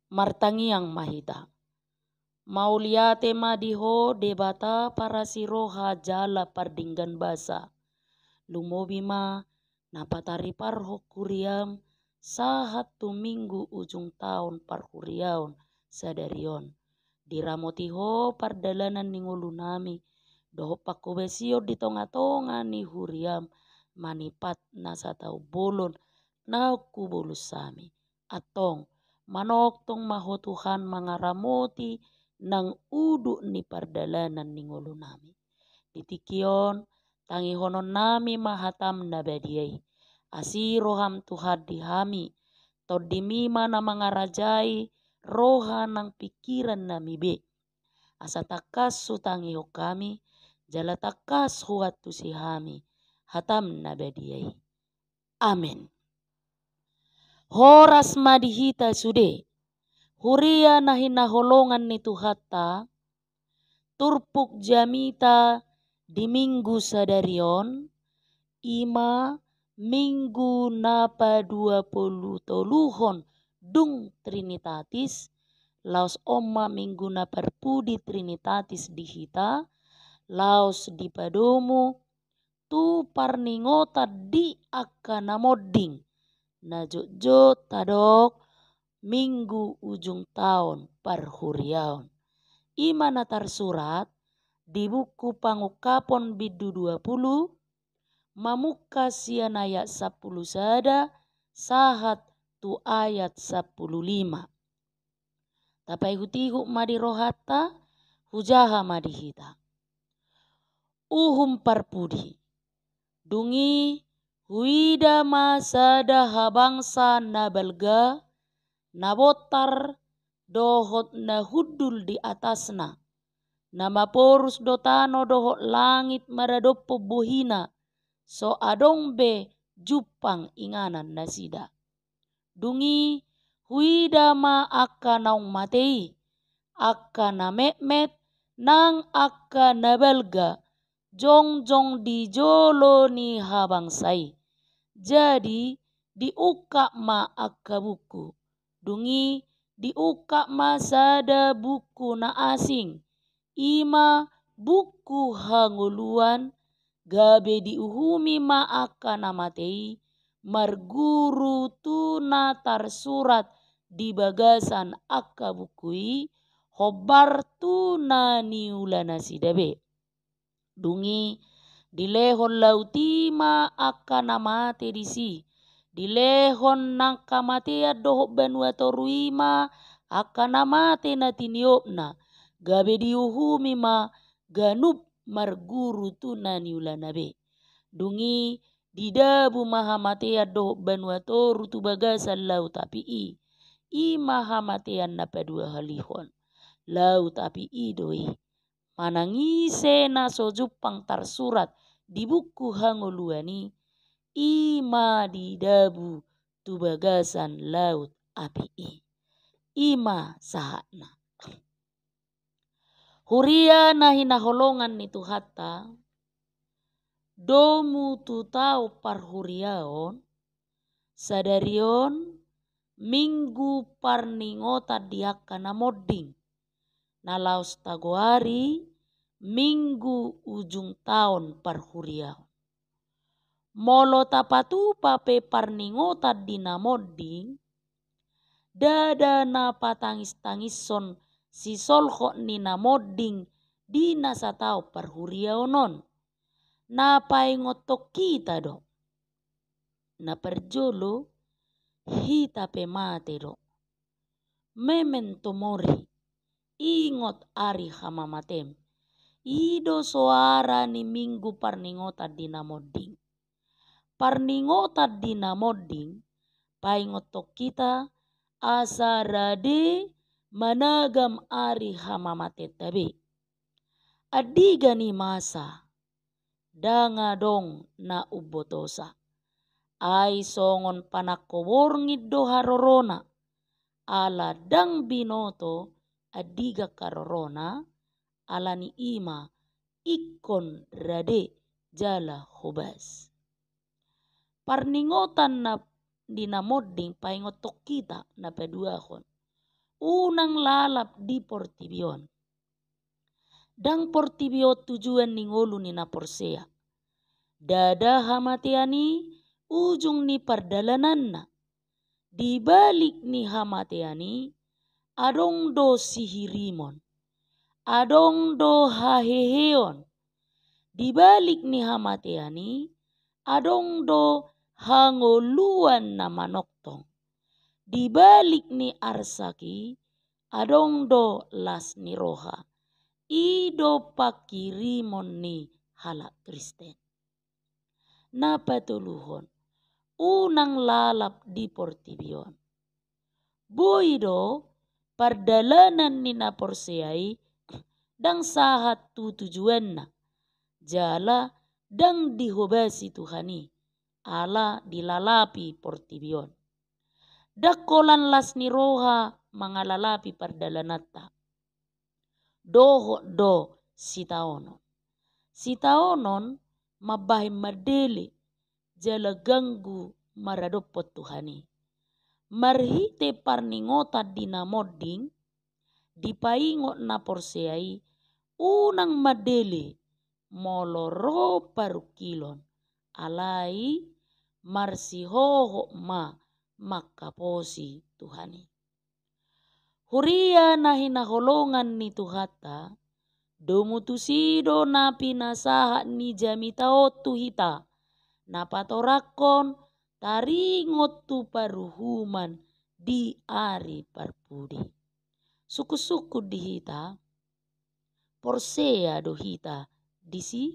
martangiang mahita. Mauliate madiho debata para siroha jala pardinggan basa. Lumobi ma napatari parho kuriam sahat tu minggu ujung tahun parhuriaon sadarion. Diramotiho pardalanan ningulu nami. Doho pakubesio di tonga-tonga ni huriam manipat nasa tau bolon na kubulus sami. Atong manok tong maho Tuhan mangaramoti nang udu ni pardalanan ningulu nami. Ditikion tangi honon nami mahatam nabadiai. Asiroham Tuhan dihami. Todimima na mangarajai roha nang pikiran nami be. Asa takas sutangi ho kami. Jala takas huat tu si hami. Hatam nabadiai. Amin. Horas madihita sude. Huria nahina holongan ni Tuhata. Turpuk jamita di minggu sadarion. Ima minggu napa 20 toluhon dung Trinitatis. Laos oma minggu naparpudi Trinitatis dihita. Laos di padomu tu parningota di akana modding. Na jojo tadok minggu ujung tahun parhuriaon. Ima natar surat di buku pangukapon bidu 20 mamuka sian ayat 10 sada sahat tu ayat 15. Tapai hutihu madirohata hujaha madihita. Uhum parpudi. Dungi huida masada habangsa nabalga nabotar dohot na hudul di atasna. Nama porus dotano dohot langit maradopo bohina. So adong be jupang inganan nasida. Dungi huida ma akka naung matei. Akka na mekmet nang akka nabalga. Jong di jolo ni habangsai. Jadi diuka ma akka buku. Dungi diuka ma sada buku na asing. Ima buku hanguluan. Gabe diuhumi ma akka na matei. Marguru tu na tarsurat di bagasan akka bukui. Hobar tu na niulana sidabe. Dungi dilehon lautima akka namate disi. Dilehon nang kamatea dohok banua toruima akka namate na tiniopna. Gabe diuhumi ma ganup marguru tunani ulanabe. Dungi didabu mahamatea dohok banua toru tu bagasan lau tapi i. I mahamatean napadua halihon. Lau tapi i doi. Manangise na sojupang tarsurat di buku hanguluani ima didabu tu bagasan laut api ima sahana. Huria nahina holongan ni Tuhata domu tu tau parhuriaon sadarion minggu parningota diakana modding. Nalaus tagoari minggu ujung tahun parhuriaon. Molo tapatu pape parningota dinamodding. Dada na patangis-tangison si solho ni namodding di nasatao parhuriaonon. Napai ngotok kita do. Naperjolo hita pe mate do. Memento mori. Ingot ari hamamatem. Ido suara ni minggu parningota dinamodding. Parningota dinamodding. Paingotok kita asarade managam ari hamamate tabe. Adiga ni masa. Danga dong na ubotosa. Ay songon panakoborngid do harorona. Ala dang binoto. Adiga karorona alani ima ikon rade jala hobas. Parningotan na dinamodding paingotok kita na paduahon. unang lalap di Portibion. Dang Portibio tujuan ni ngolu ni na Porsea. Dada hamatiani ujung ni pardalanan na. Di balik ni hamatiani adong do sihirimon. Adong do haheheon. Di balik ni hamatiani adong do hangoluan na manoktong. Di balik ni arsaki adong do las ni roha. Ido pakirimon ni halak Kristen. Napatuluhon unang lalap di Portibion. Boido pardalanan ni na Porseai dang sahat tujuan na. Jala dang dihobasi Tuhani ala dilalapi Portibion. Dakolan las ni roha mga lalapi pardalanata. Doho do sitaonon. Sitaonon mabahay madeli jala ganggu maradopot Tuhani. Marhite parningota dinamoding dipaingot na Porseai unang madeli moloro parukilon alai marsihoho makaposi Tuhani. Huria na hinaholongan ni Tuhata, dumutusido na pinasaha ni jamitao tuhita, napatorakon taringot tu paruhuman di ari parpudi. Suku-suku dihita, Porsea dohita disi,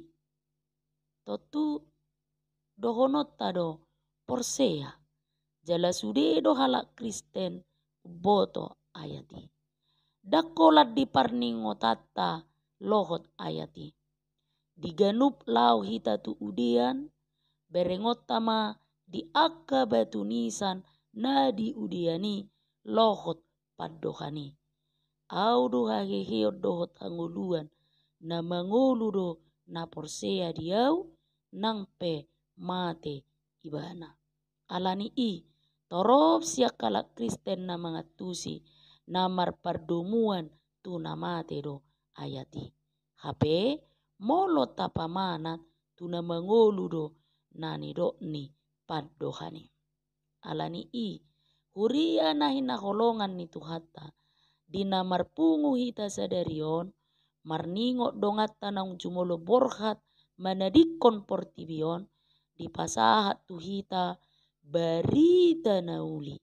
totu dohonota do Porsea, jala sude do halak Kristen boto ayati. Dakolat di parningotata lohot ayati. Diganup lau hita tu udian, berengotama di akka batunisan na di udiani lohot padohani. Audo hageheot dohot anguluan na mangulu do na Porsea diau nang pe mate ibana. Alani i torop siak kalak Kristen na mga tusi na marpardomuan tu namate do ayati. Hape molo tapamanat tu na mangulu do nani do ni padohani. Alani i huria na hinaholongan ni Tuhata dina marpungu hita sadarion marningot dongat tanang jumolo borhat manadikon Portibion di pasahat tuhita barita nauli.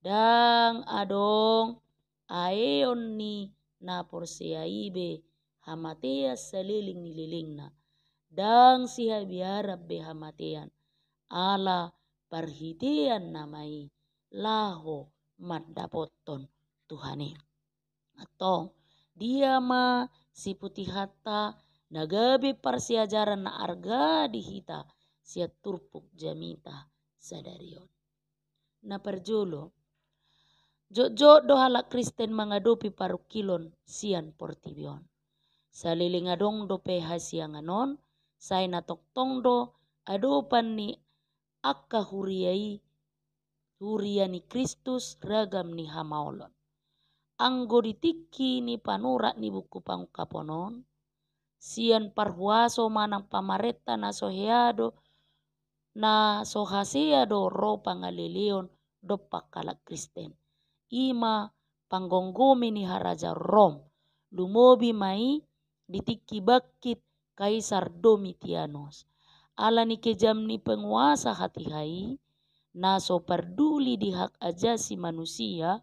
Dang adong aeon ni na Porsea ibe hamatea saliling nililing na. Dang siha biarab be hamatean ala parhitean namai laho madapoton Tuhani. Atong dia ma si putih hata nagabe parsiajaran na arga dihita siat turpuk jamita sadarion. Na perjolo jojo do halak Kristen mangadopi parukilon sian Portibion. Saliling adong do peha sianganon say natoktong do adopan ni akka huriani Kristus ragam ni hamaolon. Anggo ditiki ni panurat ni buku pangkaponon sian parhuaso manang pamareta na soheado na sohaseado ro pangalilion do pakalak Kristen. Ima panggonggumi ni haraja Rom lumobi mai ditiki bakit Kaisar Domitianus. Ala ni kejam ni penguasa hatihai na so perduli di hak ajasi manusia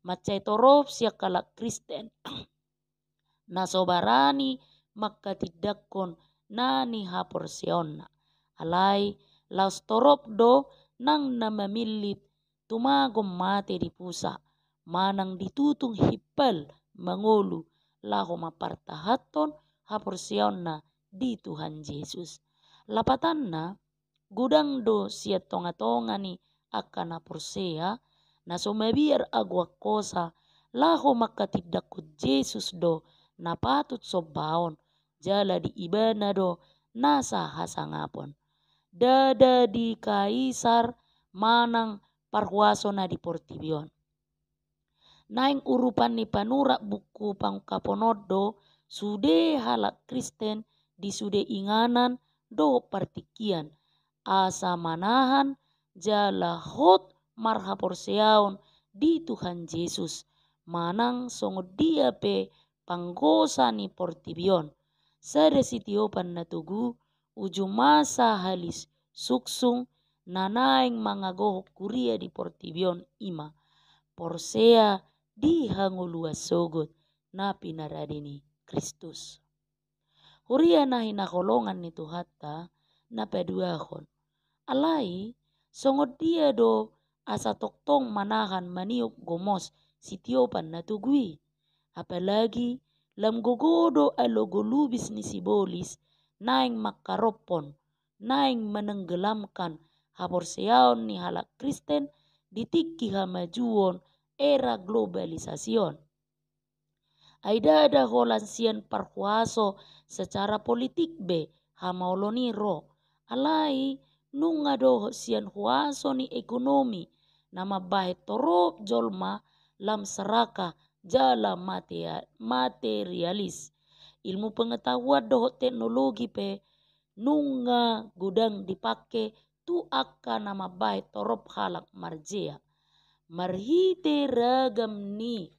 macai torop siak kalak Kristen na so barani makatidakon nani haporseonna alai laus torop do nang namamilit tumagom mate di pusa manang ditutung hipal mangolu laho mapartahaton haporseonna di Tuhan Yesus. Lapatanna gudang do siat tonga-tonga ni akan Porsea na sumabiar agwa kosa laho makatidakut Yesus do na patut sobaon jala di ibana do nasa hasangapon. Dada di Kaisar manang parhuaso na di Portibion. Naing urupan ni panura buku pangkaponodo sude halak Kristen di sude inganan do partikian asa manahan jala hot marhaporseaon di Tuhan Yesus manang songod dia pe panggosa ni portibion sada sitiopan na tugu ujung masa halis suksung nanaing mangagohok kuria di portibion ima porsea di hangulua sogot na pinaradini Kristus. Huria na hinakolongan ni Tuhata na peduahon. Alai songod dia do asa toktong manahan maniuk gomos sitiopan na tugui. Apalagi lam gogodo alogo lubis ni sibolis naing makaropon, naing menenggelamkan haporseaon ni halak Kristen ditiki hamajuon era globalisasion. Aida ada holansian parhuaso secara politik be hamaoloniro. Alai nunga do sian huaso ni ekonomi nama bahet torop jolma lam seraka jala materialis. Ilmu pengetahuan do teknologi pe nunga gudang dipake tu akka nama bahet torop halak marjea. Marhite ragam ni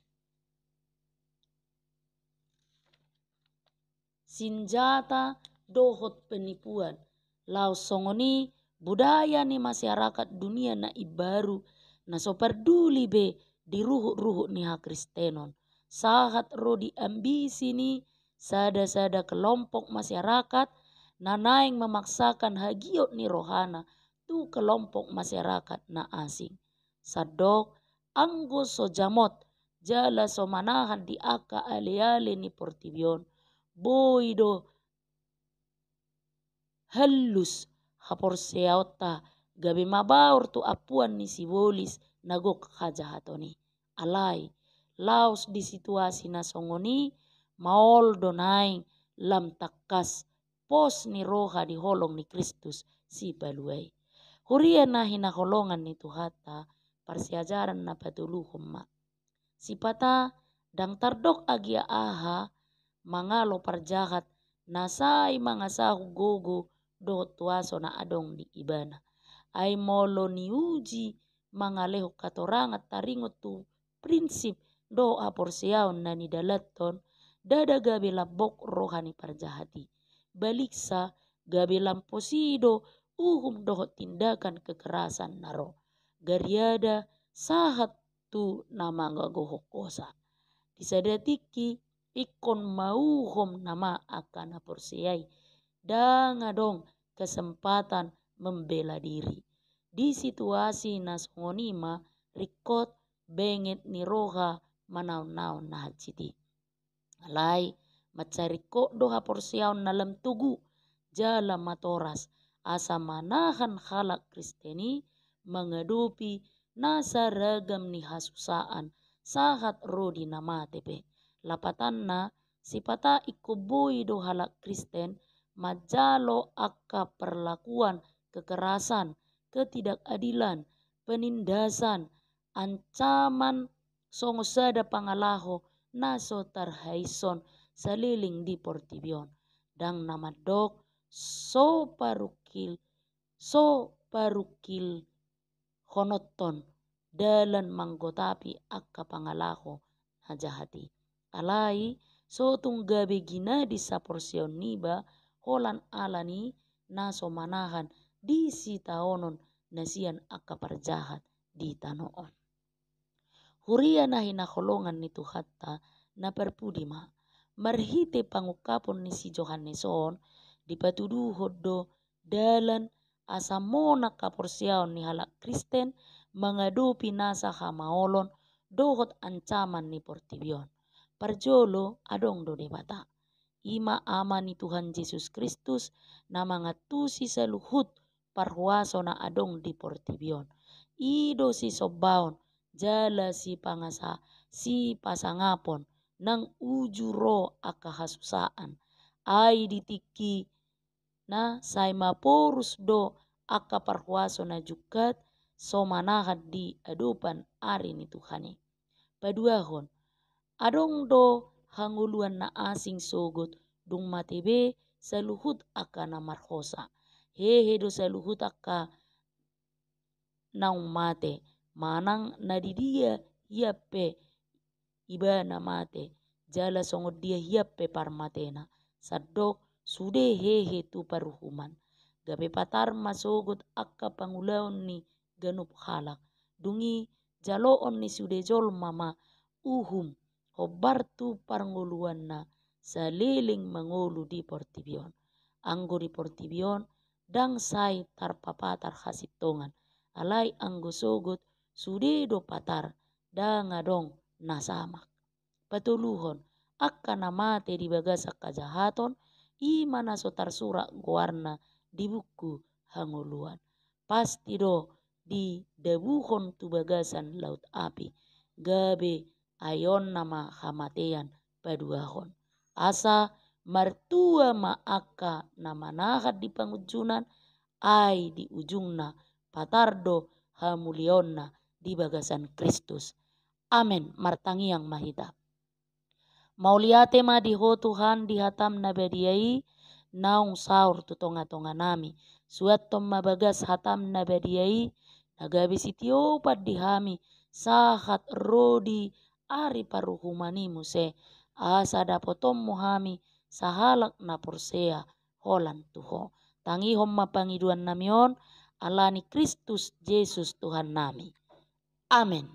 senjata dohot penipuan lau songoni budaya ni masyarakat dunia na ibaru na so perduli be di ruhuk-ruhuk ni hak Kristenon sahat rodi ambisi ni sada-sada kelompok masyarakat na naing memaksakan hagiot ni rohana tu kelompok masyarakat na asing sadok anggo so jamot jala so manahan di aka ale-ale ni portibion boido halus haporseaota gabe mabaur tu apuan ni sibolis nagok kajahatoni alai laos di situasi na songoni maol donaing lam takas pos ni roha di holong ni Kristus si baluai huria na hinaholongan ni Tuhata persiajaran na patuluhum ma sipata dang tardok agia aha mangalo parjahat nasai mangasahu gogo do tuaso na adong di ibana ay molo ni uji mangaleho katorangat taringot tu prinsip do aporseaon na ni dalaton dada gabe labok rohani parjahati baliksa gabe lamposido uhum doho tindakan kekerasan naro gariada sahat tu nama gagohokosa disadatiki ikon mauhom nama akan aporseai dangadong kesempatan membela diri di situasi nasongonima rikot benget ni roha manaon-naon na hajiti alai macariko do haporseaon nalam tugu jala matoras asa manahan halak Kristeni mengadupi nasa ragam ni hasusaan sahat rodi nama tepe lapatanna sipata ikoboi do halak Kristen majalo akka perlakuan kekerasan, ketidakadilan, penindasan, ancaman songosada pangalaho naso tarhaison saliling di portibion dang namadok so parukil honoton dalan manggotapi akka pangalaho najahati alai so tunggabe gina di saporsion niba holan alani naso manahan di sitaonon nasian akka parjahat di tanoon huria na hinakolongan ni Tuhatta na perpudima marhite pangukapon ni si Johanneson di patuduhod do dalan asa mona kaporsiaon ni halak Kristen mengadupi nasa hamaolon dohot ancaman ni portibion parjolo adong do debata ima ama ni Tuhan Yesus Kristus na mangatusi saluhut parhuaso na adong di portibion ido si sobaon jala si pangasa si pasangapon nang ujuro akahasusaan ay ditiki na say maporus do akka parhuaso na jukat so manahat di adupan ari ni Tuhani paduahon. Adong do hanguluan na asing sogot dung matebe saluhut aka na marhosa. Hehe do saluhut aka naung mate. Manang nadidia hiape iba na mate. Jala songod dia hiape parmatena. Sadok sude hehe tu paruhuman. Gabe patar masogot aka pangulaon ni ganup halak. Dungi jaloon ni sude jol mama uhum. Hobar tu parnguluan na saliling mangulu di Portibion. Anggo di Portibion dang say tarpapatar hasitongan. Alai anggo sogot sude do patar dangadong nasamak. Patuluhon akka namate di bagasak kajahaton imana so tarsura guarna di buku hanguluan. Pasti do di dabuhon tu bagasan laut api. Gabe ayon nama hamatean paduahon. Asa martua ma aka nama nahat di pangujunan ai di ujungna patardo hamulionna di bagasan Kristus. Amen. Martangi yang mahita. Mauliate ma diho Tuhan dihatam nabadiai naung saur tu tonga-tonga nami. Suat tom mabagas hatam nabadiai nagabi sitiopat dihami sahat rodi ari paruhumani muse asa dapotom muhami sahalak na porsea holan tuho. Tangi homma pangiduan namion alani Kristus Yesus Tuhan nami. Amin.